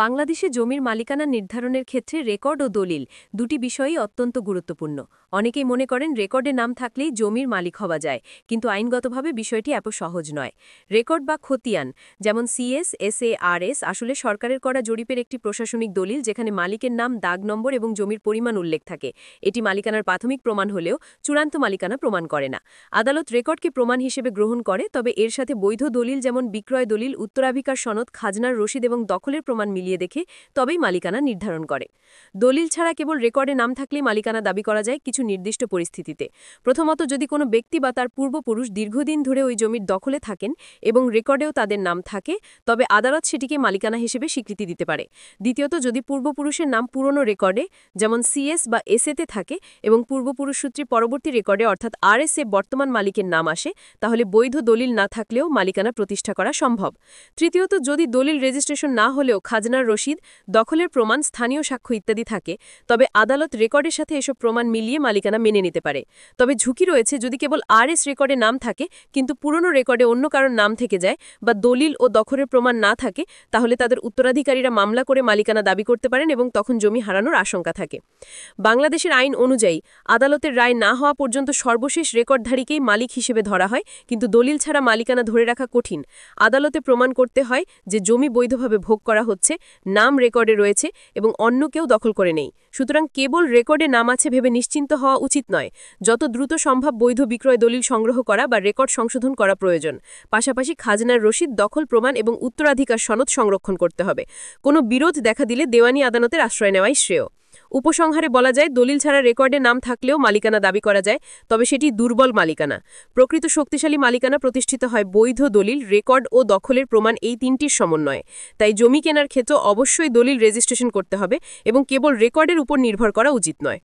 বাংলাদেশে জমির মালিকানা নির্ধারণের ক্ষেত্রে রেকর্ড ও দলিল দুটি বিষয়ই অত্যন্ত গুরুত্বপূর্ণ। অনেকেই মনে করেন রেকর্ডে নাম থাকলেই জমির মালিক হওয়া যায়, কিন্তু আইনগতভাবে বিষয়টি এত সহজ নয়। রেকর্ড বা খতিয়ান, যেমন সিএস, এসএআরএস, আসলে সরকারের করা জরিপের একটি প্রশাসনিক দলিল যেখানে মালিকের নাম, দাগ নম্বর এবং জমির পরিমাণ উল্লেখ থাকে। এটি মালিকানার প্রাথমিক প্রমাণ হলেও চূড়ান্ত মালিকানা প্রমাণ করে না। আদালত রেকর্ডকে প্রমাণ হিসেবে গ্রহণ করে, তবে এর সাথে বৈধ দলিল যেমন বিক্রয় দলিল, উত্তরাধিকার সনদ, খাজনার রসিদ এবং দখলের প্রমাণ মিলিয়ে দেখে তবেই মালিকানা নির্ধারণ করে। দলিল ছাড়া কেবল রেকর্ডে নাম থাকলেই মালিকানা দাবি করা যায় কিছু নির্দিষ্ট পরিস্থিতিতে। প্রথমত, যদি কোনো ব্যক্তি বা তার পূর্বপুরুষ দীর্ঘদিন ধরে ওই জমির দখলে থাকেন এবং রেকর্ডেও তাদের নাম থাকে, তবে আদালত সেটিকে মালিকানা হিসেবে স্বীকৃতি দিতে পারে। দ্বিতীয়ত, যদি পূর্বপুরুষের নাম পুরনো রেকর্ডে যেমন সিএস বা এসএতে থাকে এবং পূর্বপুরুষ সূত্রে পরবর্তী রেকর্ডে অর্থাৎ আরএসএ বর্তমান মালিকের নাম আসে, তাহলে বৈধ দলিল না থাকলেও মালিকানা প্রতিষ্ঠা করা সম্ভব। তৃতীয়ত, যদি দলিল রেজিস্ট্রেশন না হলেও খাজনার রসিদ, দখলের প্রমাণ, স্থানীয় সাক্ষ্য ইত্যাদি থাকে, তবে আদালত রেকর্ডের সাথে এসব প্রমাণ মিলিয়ে মালিকানা মেনে নিতে পারে। তবে ঝুঁকি রয়েছে, যদি কেবল আরএস রেকর্ডে নাম থাকে কিন্তু পুরনো রেকর্ডে অন্য কারোর নাম থেকে যায় বা দলিল ও দখলের প্রমাণ না থাকে, তাহলে তাদের উত্তরাধিকারীরা মামলা করে মালিকানা দাবি করতে পারেন এবং তখন জমি হারানোর আশঙ্কা থাকে। বাংলাদেশের আইন অনুযায়ী আদালতের রায় না হওয়া পর্যন্ত সর্বশেষ রেকর্ডধারীকেই মালিক হিসেবে ধরা হয়, কিন্তু দলিল ছাড়া মালিকানা ধরে রাখা কঠিন। আদালতে প্রমাণ করতে হয় যে জমি বৈধভাবে ভোগ করা হচ্ছে, নাম রেকর্ডে রয়েছে এবং অন্য কেউ দখল করে নেই। সুতরাং কেবল রেকর্ডে নাম আছে ভেবে নিশ্চিন্ত হওয়া উচিত নয়। যত দ্রুত সম্ভব বৈধ বিক্রয় দলিল সংগ্রহ করা বা রেকর্ড সংশোধন করা প্রয়োজন। পাশাপাশি খাজনার রসিদ, দখল প্রমাণ এবং উত্তরাধিকার সনদ সংরক্ষণ করতে হবে। কোনো বিরোধ দেখা দিলে দেওয়ানি আদালতের আশ্রয় নেওয়াই শ্রেয়। উপসংহারে বলা যায়, দলিল ছাড়া রেকর্ডে নাম থাকলেও মালিকানা দাবি করা যায়, তবে সেটি দুর্বল মালিকানা। প্রকৃত শক্তিশালী মালিকানা প্রতিষ্ঠিত হয় বৈধ দলিল, রেকর্ড ও দখলের প্রমাণ, এই তিনটির সমন্বয়ে। তাই জমি কেনার ক্ষেত্রে অবশ্যই দলিল রেজিস্ট্রেশন করতে হবে এবং কেবল রেকর্ডের উপর নির্ভর করা উচিত নয়।